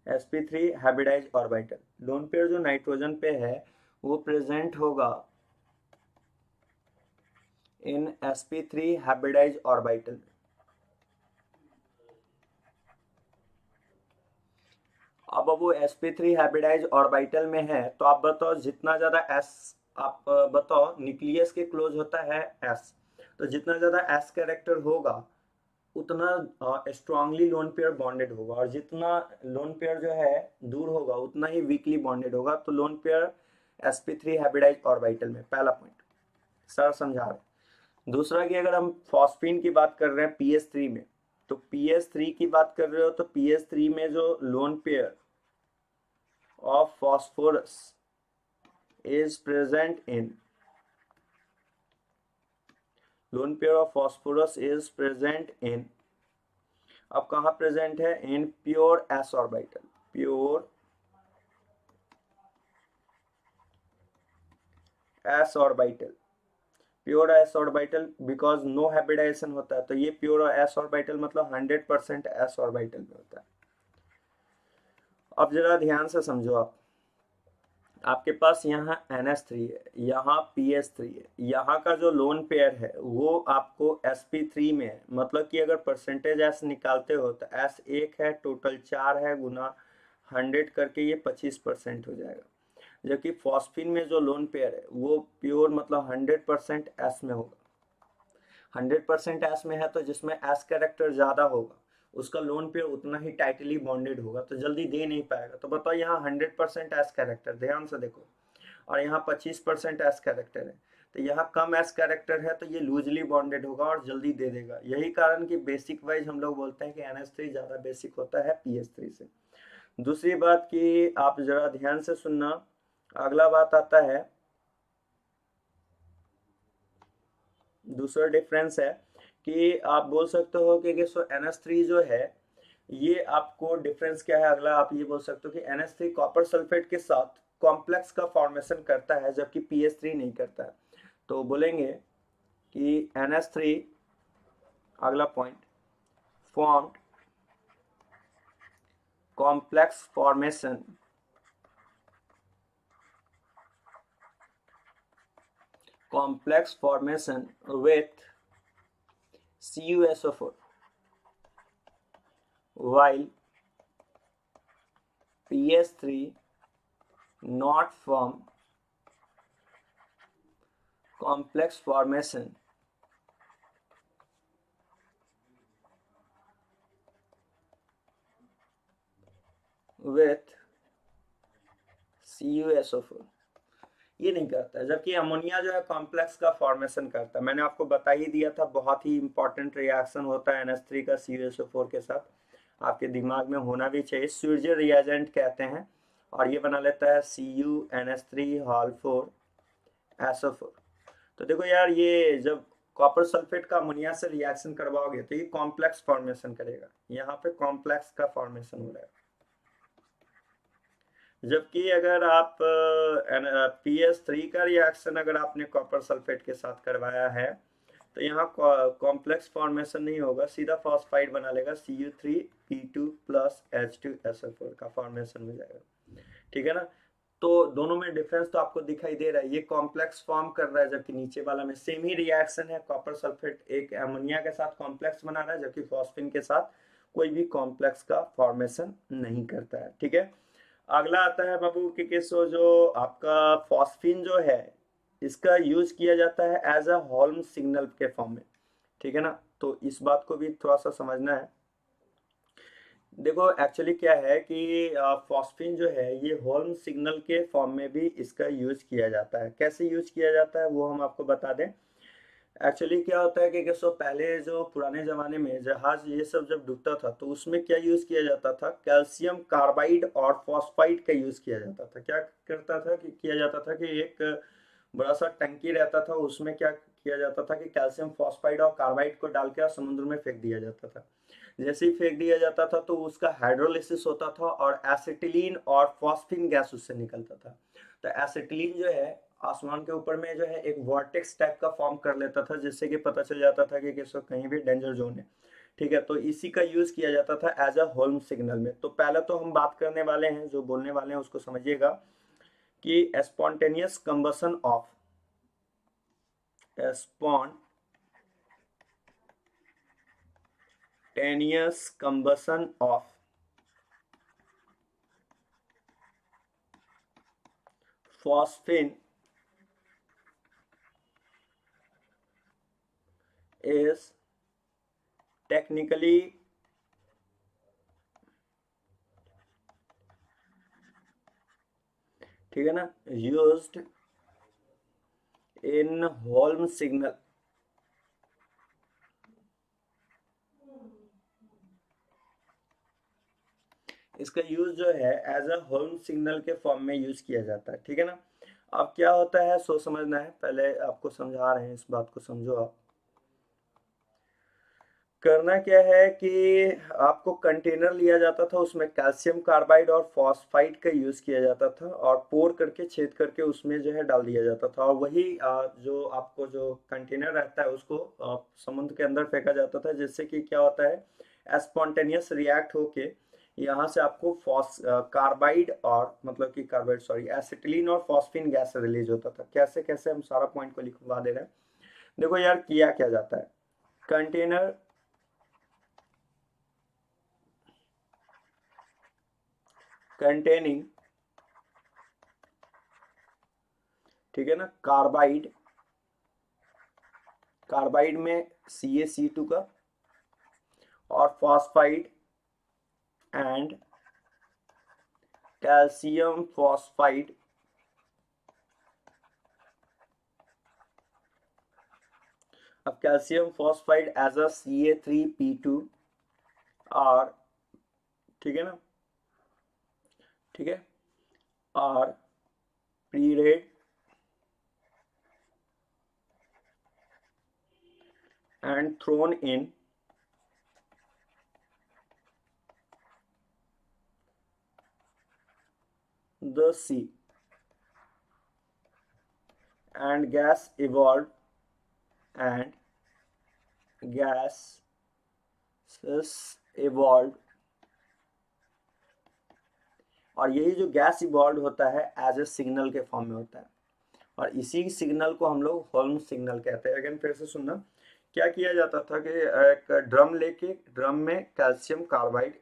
sp3 hybridise orbital. Lone pair जो नाइट्रोजन पे है वो प्रेजेंट होगा इन sp3 हाइब्रिडाइज ऑर्बिटल। अब वो sp3 हाइब्रिडाइज ऑर्बिटल में है, तो आप बताओ जितना ज्यादा s, आप बताओ न्यूक्लियस के क्लोज होता है s, तो जितना ज्यादा s कैरेक्टर होगा उतना स्ट्रांगली लोन पेयर बॉन्डेड होगा, और जितना लोन पेयर जो है दूर होगा उतना ही वीकली बॉन्डेड होगा। तो lone pair sp3 hybridise orbital में, पहला पॉइंट सर समझा रहे। दूसरा कि अगर हम फॉस्फीन की बात कर रहे हैं PH3 में, तो PH3 की बात कर रहे हो तो PH3 में जो lone pair of phosphorus is present in, lone pair of phosphorus is present in, अब कहाँ प्रेजेंट है, in pure s orbital, pure s orbital, pure s orbital because no hybridisation होता है, तो ये प्योर s ऑर्बिटल मतलब 100% s ऑर्बिटल में होता है। अब जरा ध्यान से समझो आप, आपके पास यहाँ NH3 है, यहाँ PH3 है, यहाँ का जो लोन पेयर है वो आपको sp3 में है, मतलब कि अगर परसेंटेज s निकालते हो तो s 1 है, टोटल 4 है, गुना 100 करके ये 25% हो जाएगा। जबकि फॉस्फीन में जो लोन पेयर है वो प्योर मतलब 100% s में होगा। 100% s में है तो जिसमें s कैरेक्टर ज़्यादा होगा उसका लोन पेयर उतना ही टाइटली बॉन्डेड होगा, तो जल्दी दे नहीं पाएगा। तो बताओ यहाँ 100% एस कैरेक्टर, ध्यान से देखो, और यहाँ 25% एस कैरेक्टर है, तो यहाँ कम एस कैरेक्टर है तो ये लूजली बॉन्डेड होगा और जल्दी दे देगा। यही कारण कि बेसिक वाइज हम लोग बोलते हैं कि NH3 ज़्यादा बेसिक होता है PH3 से। दूसरी बात कि आप ज़रा ध्यान से सुनना, अगला बात आता है, दूसरा डिफरेंस है कि आप बोल सकते हो कि सो NH3 जो है ये आपको डिफरेंस क्या है, अगला आप ये बोल सकते हो कि NH3 कॉपर सल्फेट के साथ कॉम्प्लेक्स का फॉर्मेशन करता है जबकि PH3 नहीं करता है। तो बोलेंगे कि NH3, अगला point, formed complex formation with CuSO4 while PH3 not form complex formation with CuSO4, ये नहीं करता है, जबकि अमोनिया जो है कॉम्प्लेक्स का फॉर्मेशन करता है। मैंने आपको बता ही दिया था, बहुत ही इंपॉर्टेंट रिएक्शन होता है NH3 का CuSO4 के साथ, आपके दिमाग में होना भी चाहिए। स्विट्जर रिएजेंट कहते हैं, और ये बना लेता है CuNH3 Hal4SO4। तो देखो यार, ये जब कॉपर सल्फेट का अमोनिया से रिएक्शन करवाओगे तो ये कॉम्प्लेक्स फॉर्मेशन करेगा, यहाँ पे कॉम्प्लेक्स का फॉर्मेशन हो रहा है। जबकि अगर आप PS3 का रिएक्शन अगर आपने कॉपर सल्फेट के साथ करवाया है तो यहाँ कॉम्प्लेक्स फॉर्मेशन नहीं होगा, सीधा फॉस्फाइड बना लेगा, Cu3P2 प्लस H2SO4 का फॉर्मेशन हो जाएगा। ठीक है ना। तो दोनों में डिफरेंस तो आपको दिखाई दे रहा है, ये कॉम्प्लेक्स फॉर्म कर रहा है जबकि नीचे वाला में सेम ही रिएक्शन है, कॉपर सल्फेट एक अमोनिया के साथ कॉम्प्लेक्स बना रहा है जबकि फॉस्फिन के साथ कोई भी कॉम्प्लेक्स का फॉर्मेशन नहीं करता है। ठीक है। अगला आता है बाबू कि किसो जो आपका फॉस्फिन जो है इसका यूज किया जाता है एज अ होल्म सिग्नल के फॉर्म में। ठीक है ना। तो इस बात को भी थोड़ा सा समझना है। देखो एक्चुअली क्या है कि फॉस्फिन जो है ये होल्म सिग्नल के फॉर्म में भी इसका यूज किया जाता है। कैसे यूज किया जाता है वो हम आपको बता दें। एक्चुअली क्या होता है कि सो पहले जो पुराने जमाने में जहाज ये सब जब डूबता था तो उसमें क्या यूज किया जाता था, कैल्शियम कार्बाइड और फॉस्फाइड का यूज किया जाता था। क्या करता था कि किया जाता था कि एक बड़ा सा टंकी रहता था, उसमें क्या किया जाता था कि कैल्शियम फॉस्फाइड और कार्बाइड को डाल के समुद्र में फेंक दिया जाता था। जैसे ही फेंक दिया जाता था तो उसका हाइड्रोलिसिस होता था और एसिटिलीन और फॉस्फिन गैस उससे निकलता था। तो एसिटिलीन जो है आसमान के ऊपर में जो है एक वॉर्टेक्स टाइप का फॉर्म कर लेता था, जिससे कि पता चल जाता था कि किसी कहीं भी डेंजर जोन है। ठीक है। तो इसी का यूज किया जाता था एज अ होल्म सिग्नल में। तो पहले तो हम बात करने वाले हैं, जो बोलने वाले हैं उसको समझिएगा कि spontaneous combustion of spontaneous combustion of phosphine is technically ठीक है ना used in Holm signal इसका यूज जो है एज अ होल्म सिग्नल के फॉर्म में यूज किया जाता है। ठीक है ना। अब क्या होता है सो समझना है, पहले आपको समझा रहे हैं, इस बात को समझो। आप करना क्या है कि आपको कंटेनर लिया जाता था, उसमें कैल्शियम कार्बाइड और फॉस्फाइड का यूज किया जाता था और पोर करके छेद करके उसमें जो है डाल दिया जाता था। और वही जो आपको जो कंटेनर रहता है उसको समुद्र के अंदर फेंका जाता था, जिससे कि क्या होता है स्पॉन्टेनियस रिएक्ट होके यहाँ से आपको कार्बाइड और मतलब कि कार्बाइड सॉरी एसिटिलीन और फॉस्फिन गैस रिलीज होता था। कैसे कैसे हम सारा पॉइंट को लिखवा दे रहे हैं। देखो यार किया क्या जाता है, कंटेनर containing ठीक है ना कार्बाइड, कार्बाइड में CaC2 का और फॉस्फाइड एंड कैल्शियम फॉस्फाइड। अब calcium phosphide as a Ca3P2 और ठीक है ना, ठीक है, और प्रीरेड and thrown in the sea and gas evolved and gases evolved। और यही जो गैस इवॉल्व होता है एज ए सिग्नल के फॉर्म में होता है और इसी सिग्नल को हम लोग होल्म सिग्नल कहते हैं। अगेन फिर से सुनना, क्या किया जाता था कि एक ड्रम लेके ड्रम में कैल्शियम कार्बाइड,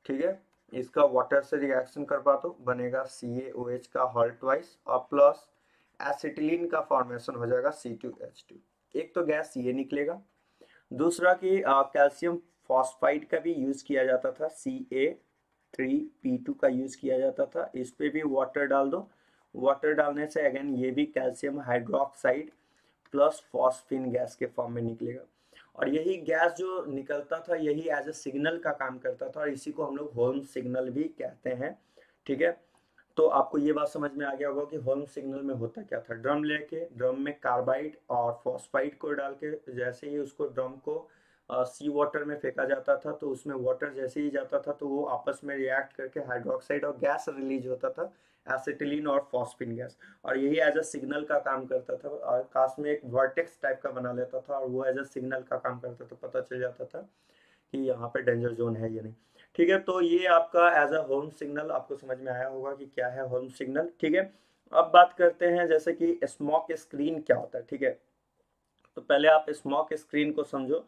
ठीक है, इसका वाटर से रिएक्शन करवा दो, बनेगा CaOH का हॉल ट्वाइस और प्लस एसिटिलीन का फॉर्मेशन हो जाएगा C2H2। एक तो गैस ये निकलेगा, दूसरा कि कैल्शियम फॉस्फाइड का भी यूज किया जाता था, Ca3P2 का यूज किया जाता था। इस पे भी वाटर डाल दो, वाटर डालने से अगेन ये भी calcium hydroxide plus phosphine gas के फॉर्म में निकलेगा। और यही गैस जो निकलता था यही एज ए सिग्नल का काम करता था और इसी को हम लोग होल्म सिग्नल भी कहते हैं। ठीक है। तो आपको ये बात समझ में आ गया होगा कि होल्म सिग्नल में होता क्या था। ड्रम लेके ड्रम में कार्बाइड और फॉस्फाइड को डाल के जैसे ही उसको ड्रम को सी वाटर में फेंका जाता था, तो उसमें वाटर जैसे ही जाता था तो वो आपस में रिएक्ट करके हाइड्रोक्साइड और गैस रिलीज होता था, एसिटिलीन और फॉस्फिन गैस। और यही एज अ सिग्नल का काम करता था, आकाश में एक वर्टेक्स टाइप का बना लेता था और वो एज अ सिग्नल का काम करता था, पता चल जाता था कि यहाँ पे डेंजर जोन है या नहीं। ठीक है, तो ये आपका एज अ होम सिग्नल आपको समझ में आया होगा कि क्या है होम सिग्नल। ठीक है, अब बात करते हैं जैसे कि स्मोक स्क्रीन क्या होता है। ठीक है, तो पहले आप स्मोक स्क्रीन को समझो।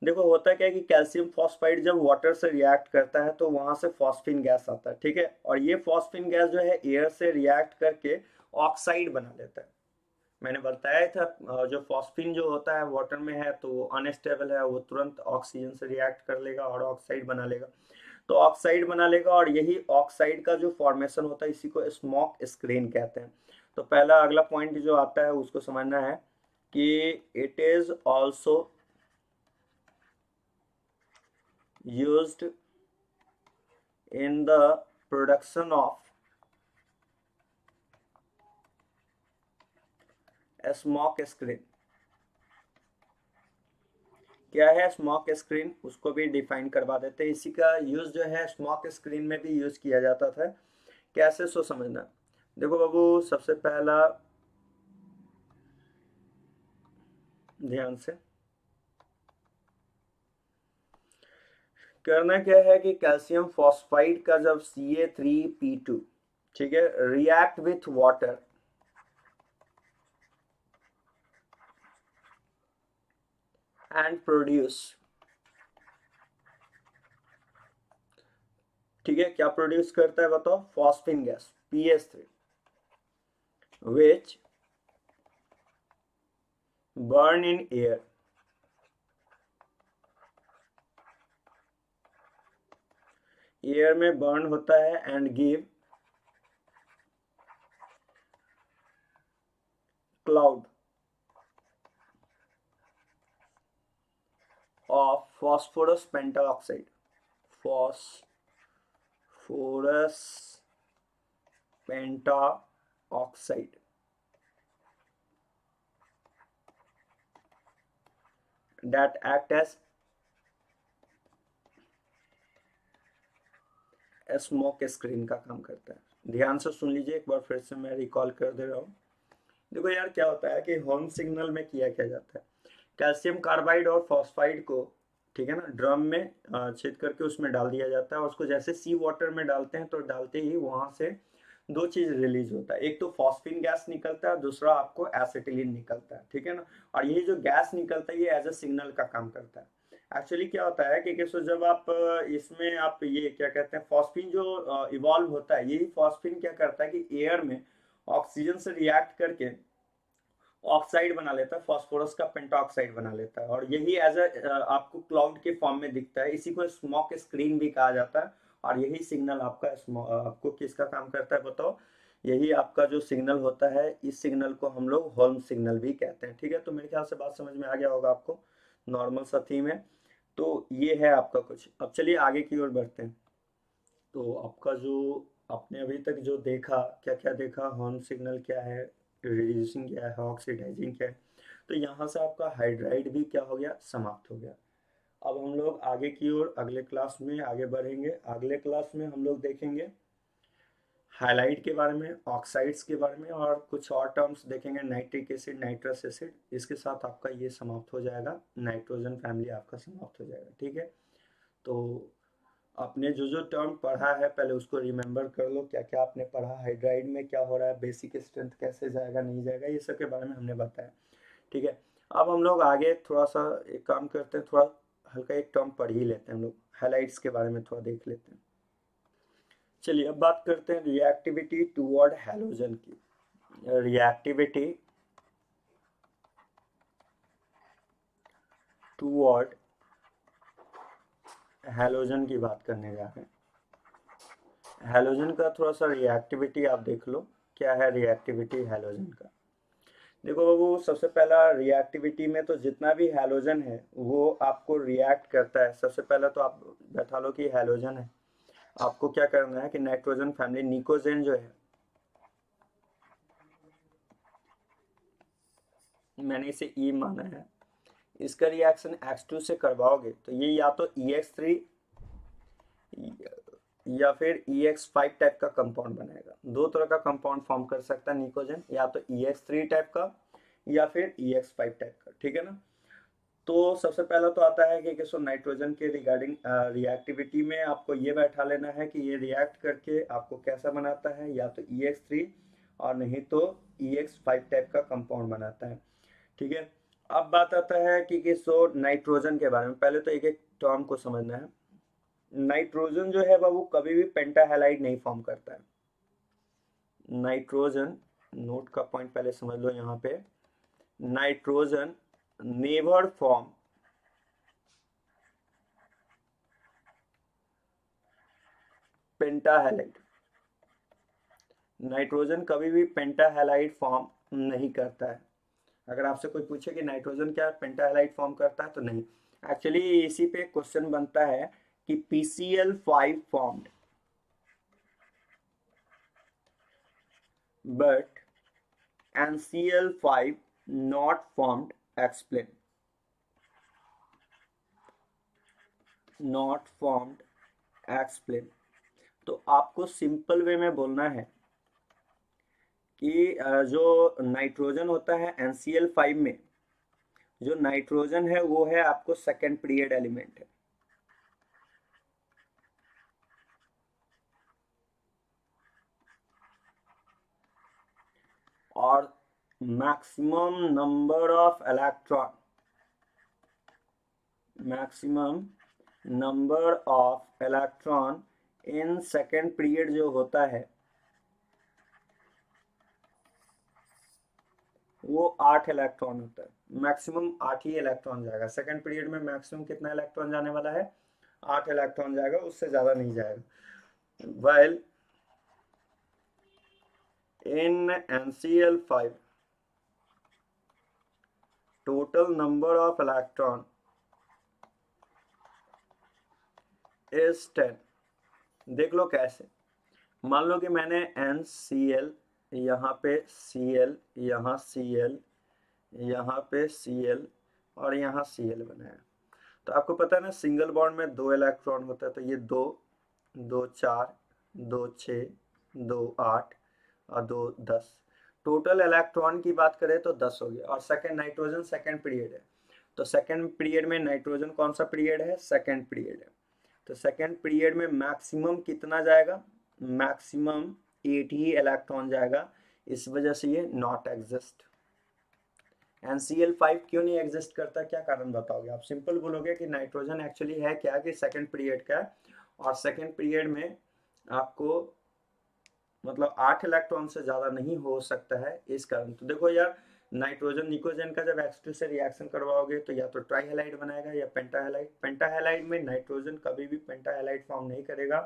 देखो होता क्या है कि कैल्शियम फॉस्फाइड जब वाटर से रिएक्ट करता है तो वहां से फॉस्फिन गैस आता है। ठीक है, और ये फॉस्फिन गैस जो है एयर से रिएक्ट करके ऑक्साइड बना लेता है। मैंने बताया था जो फॉस्फिन जो होता है वाटर में है तो वो अनस्टेबल है, वो तुरंत ऑक्सीजन से रिएक्ट कर लेगा और ऑक्साइड बना लेगा। तो ऑक्साइड बना लेगा और यही ऑक्साइड का जो फॉर्मेशन होता है इसी को स्मोक स्क्रीन कहते हैं। तो पहला अगला पॉइंट जो आता है उसको समझना है कि it is also used in the production of smoke screen. क्या है स्मोक स्क्रीन, उसको भी डिफाइन करवा देते हैं। इसी का यूज जो है स्मोक स्क्रीन में भी यूज किया जाता था। कैसे, सो समझना। देखो बाबू, सबसे पहला ध्यान से करना क्या है कि कैल्शियम फॉस्फाइड का जब Ca3P2, ठीक है, react with water and produce, ठीक है, क्या प्रोड्यूस करता है बताओ, phosphine gas PS3, which burn in air, air में बर्न होता है and give cloud of phosphorus pentaoxide, phosphorus pentaoxide that act as smoke screen का काम करता है। ध्यान से सुन लीजिए एक बार, फिर से मैं रिकॉल कर दे रहा हूँ। देखो यार क्या होता है कि होम सिग्नल में किया क्या जाता है, कैल्शियम कार्बाइड और फॉस्फाइड को, ठीक है ना, ड्रम में छेद करके उसमें डाल दिया जाता है और उसको जैसे सी वाटर में डालते हैं तो डालते ही वहां से दो चीज रिलीज होता है, एक तो फॉस्फिन गैस निकलता है, दूसरा आपको एसिटिलीन निकलता है। ठीक है ना, और ये जो गैस निकलता है ये एज अ सिग्नल का काम करता है। एक्चुअली क्या होता है कि कैसे जब आप इसमें आप ये क्या कहते हैं फॉस्फिन जो इवॉल्व होता है, यही फॉस्फिन क्या करता है कि एयर में ऑक्सीजन से रिएक्ट करके ऑक्साइड बना लेता है, फास्फोरस का पेंटाऑक्साइड बना लेता है और यही एज अ आपको क्लाउड के फॉर्म में दिखता है। इसी को स्मोक स्क्रीन भी कहा जाता है और यही सिग्नल आपका आपको किसका काम करता है बताओ, यही आपका जो सिग्नल होता है, इस सिग्नल को हम लोग होल्म सिग्नल भी कहते हैं। ठीक है, तो मेरे ख्याल से बात समझ में आ गया होगा आपको, नॉर्मल सा थीम है। तो ये है आपका कुछ। अब चलिए आगे की ओर बढ़ते हैं। तो आपका जो आपने अभी तक जो देखा, क्या क्या देखा, हॉर्न सिग्नल क्या है, रिड्यूसिंग क्या है, ऑक्सीडाइजिंग क्या है, तो यहाँ से आपका हाइड्राइड भी क्या हो गया, समाप्त हो गया। अब हम लोग आगे की ओर अगले क्लास में आगे बढ़ेंगे। अगले क्लास में हम लोग देखेंगे हाइलाइट के बारे में, ऑक्साइड्स के बारे में और कुछ और टर्म्स देखेंगे, नाइट्रिक एसिड, नाइट्रस एसिड। इसके साथ आपका ये समाप्त हो जाएगा, नाइट्रोजन फैमिली आपका समाप्त हो जाएगा। ठीक है, तो आपने जो जो टर्म पढ़ा है पहले उसको रिमेम्बर कर लो, क्या क्या आपने पढ़ा, हाइड्राइड में क्या हो रहा है, बेसिक स्ट्रेंथ कैसे जाएगा नहीं जाएगा, ये सब के बारे में हमने बताया। ठीक है, अब हम लोग आगे थोड़ा सा एक काम करते हैं, थोड़ा हल्का एक टर्म पढ़ ही लेते हैं हम लोग, हाइलाइट्स के बारे में थोड़ा देख लेते हैं। चलिए अब बात करते हैं रिएक्टिविटी टुवर्ड हैलोजन की। रिएक्टिविटी टुवर्ड हैलोजन की बात करने जा रहे हैं। हैलोजन का थोड़ा सा रिएक्टिविटी आप देख लो, क्या है रिएक्टिविटी हैलोजन का। देखो बाबू, सबसे पहला रिएक्टिविटी में तो जितना भी हैलोजन है वो आपको रिएक्ट करता है। सबसे पहला तो आप बैठा लो कि हैलोजन है, आपको क्या करना है कि नाइट्रोजन फैमिली निकोजेन जो है, मैंने इसे ई माना है, इसका रिएक्शन X2 से करवाओगे तो ये या तो EX3 या फिर EX5 टाइप का कंपाउंड बनेगा। दो तरह का कंपाउंड फॉर्म कर सकता है निकोजन, या तो EX3 टाइप का या फिर EX5 टाइप का, ठीक है ना। तो सबसे पहला तो आता है कि किसको नाइट्रोजन के रिगार्डिंग रिएक्टिविटी में आपको ये बैठा लेना है कि ये रिएक्ट करके आपको कैसा बनाता है, या तो EX3 और नहीं तो EX5 टाइप का कंपाउंड बनाता है, ठीक है। अब बात आता है कि किसको नाइट्रोजन के बारे में। पहले तो एक एक टर्म को समझना है। नाइट्रोजन जो है वो कभी भी पेंटाहेलाइड नहीं फॉर्म करता है। नाइट्रोजन, नोट का पॉइंट पहले समझ लो यहाँ पे, nitrogen never form pentahalide. Nitrogen कभी भी पेंटाहेलाइड फॉर्म नहीं करता है। अगर आपसे कोई पूछे कि नाइट्रोजन क्या पेंटाहेलाइड फॉर्म करता है तो नहीं। एक्चुअली इसी पे क्वेश्चन बनता है कि PCl5 formed but NCl5 not formed, explain। not formed, explain। तो आपको सिंपल वे में बोलना है कि जो नाइट्रोजन होता है NCl5 में, जो नाइट्रोजन है वो है आपको सेकेंड पीरियड एलिमेंट है। और maximum number of electron, maximum number of electron in second period जो होता है वो 8 इलेक्ट्रॉन होता है। मैक्सिमम 8 ही इलेक्ट्रॉन जाएगा सेकेंड पीरियड में। मैक्सिमम कितना इलेक्ट्रॉन जाने वाला है? 8 इलेक्ट्रॉन जाएगा, उससे ज्यादा नहीं जाएगा। while in NCl5 total number of electron is 10। देख लो कैसे। मान लो कि मैंने NCl, यहाँ पे Cl, यहाँ Cl, यहाँ पे Cl और यहाँ Cl बनाया। तो आपको पता है ना सिंगल बॉन्ड में 2 इलेक्ट्रॉन होता है, तो ये 2, 2 4, 2 6, 2 8 और 2 10। टोटल इलेक्ट्रॉन की बात करें तो 10 हो गया। और सेकेंड नाइट्रोजन सेकेंड पीरियड है, तो सेकेंड पीरियड में नाइट्रोजन कौन सा पीरियड है? सेकेंड पीरियड है। तो सेकेंड पीरियड में मैक्सिमम कितना जाएगा? मैक्सिमम 8 ही इलेक्ट्रॉन जाएगा। इस वजह से ये नॉट एग्जिस्ट। NCl5 क्यों नहीं एग्जिस्ट करता, क्या कारण बताओगे आप? सिंपल बोलोगे कि नाइट्रोजन एक्चुअली है क्या कि सेकेंड पीरियड का है, और सेकेंड पीरियड में आपको मतलब 8 इलेक्ट्रॉन से ज़्यादा नहीं हो सकता है, इस कारण। तो देखो यार, नाइट्रोजन निकोजन का जब X2 से रिएक्शन करवाओगे तो या तो ट्राईहेलाइड बनाएगा या पेंटाहेलाइड। पेंटाहेलाइड में नाइट्रोजन कभी भी पेंटाहेलाइड फॉर्म नहीं करेगा,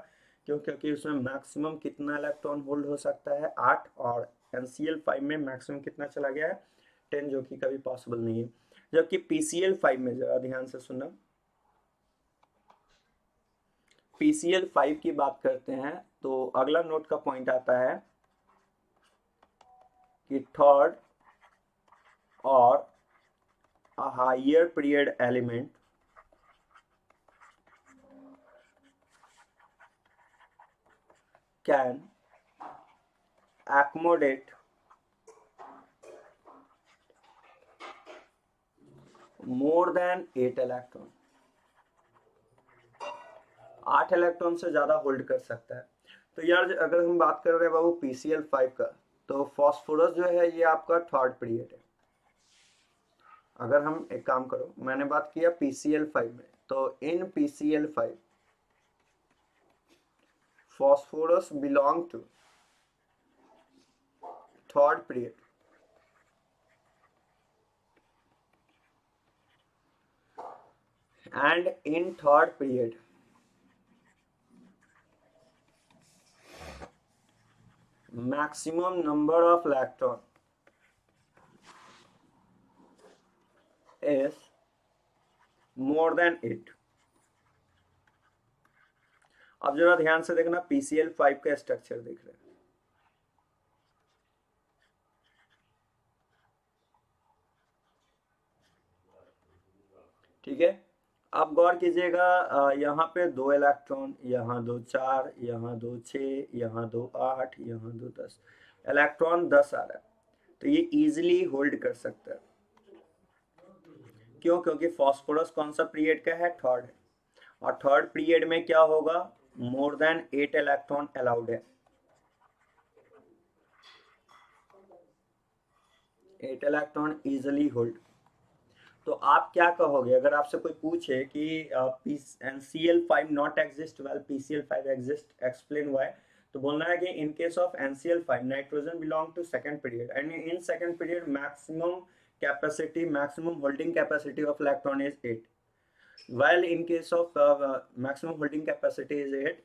क्यों? क्योंकि उसमें मैक्सिमम कितना इलेक्ट्रॉन होल्ड हो सकता है? 8। और NCl5 में मैक्सिमम कितना चला गया है? 10, जो कि कभी पॉसिबल नहीं है। जबकि PCl5 में, जरा ध्यान से सुनना, PCl5 की बात करते हैं तो अगला नोट का पॉइंट आता है कि थर्ड और a higher period element can accommodate more than 8 electron. 8 electron से ज्यादा होल्ड कर सकता है। तो यार अगर हम बात कर रहे हैं बाबू PCl5 का, तो फास्फोरस जो है ये आपका थर्ड पीरियड है। अगर हम एक काम करो, मैंने बात किया PCl5 में, तो इन PCl5 phosphorus belong to third period, and in third period maximum number of electron is more than 8। अब जरा ध्यान से देखना, PCl5 का स्ट्रक्चर देख रहे हैं। ठीक है। आप गौर कीजिएगा, यहाँ पे 2 इलेक्ट्रॉन, यहाँ 2 4, यहाँ 2 6, यहाँ 2 8, यहाँ 2 10, इलेक्ट्रॉन 10 आ रहा है, तो ये इजीली होल्ड कर सकता है। क्यों? क्योंकि फास्फोरस कौन सा पीरियड का है? थर्ड है, और थर्ड पीरियड में क्या होगा? मोर देन 8 इलेक्ट्रॉन अलाउड है, 8 इलेक्ट्रॉन इजिली होल्ड। तो आप क्या कहोगे अगर आपसे कोई पूछे कि NCl5 not exist well PCl5 exist, explain why? तो बोलना है कि in case of NCl5 nitrogen belong to second period and in second period maximum capacity, maximum holding capacity of electron is 8, while in case of maximum holding capacity is 8,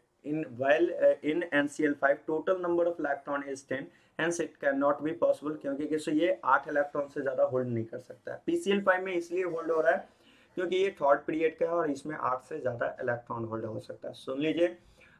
in NCl5 total number of electron is 10, hence it cannot be possible, क्योंकि किसी ये 8 इलेक्ट्रॉन से ज़्यादा होल्ड नहीं कर सकता है। PCl5 में इसलिए होल्ड हो रहा है क्योंकि ये थर्ड पीरियड का है और इसमें 8 से ज़्यादा इलेक्ट्रॉन होल्ड हो सकता है। सुन लीजिए,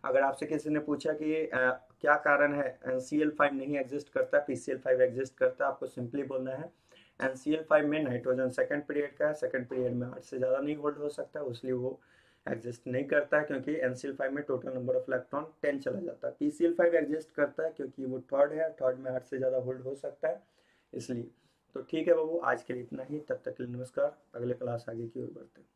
अगर आपसे किसी ने पूछा कि क्या कारण है NCl5 नहीं एग्जिस्ट करता, PCl5 एग्जिस्ट करता है, आपको सिंपली बोलना है NCl5 में नाइट्रोजन सेकंड पीरियड का है, सेकंड पीरियड में 8 से ज़्यादा नहीं होल्ड हो सकता, इसलिए वो एग्जिस्ट नहीं करता है, क्योंकि NCl5 में टोटल नंबर ऑफ इलेक्ट्रॉन 10 चला जाता है। PCl5 एग्जिस्ट करता है क्योंकि वो थर्ड है, थर्ड में 8 से ज़्यादा होल्ड हो सकता है, इसलिए। तो ठीक है बाबू, आज के लिए इतना ही, तब तक के लिए नमस्कार, अगले क्लास आगे की ओर बढ़ते हैं।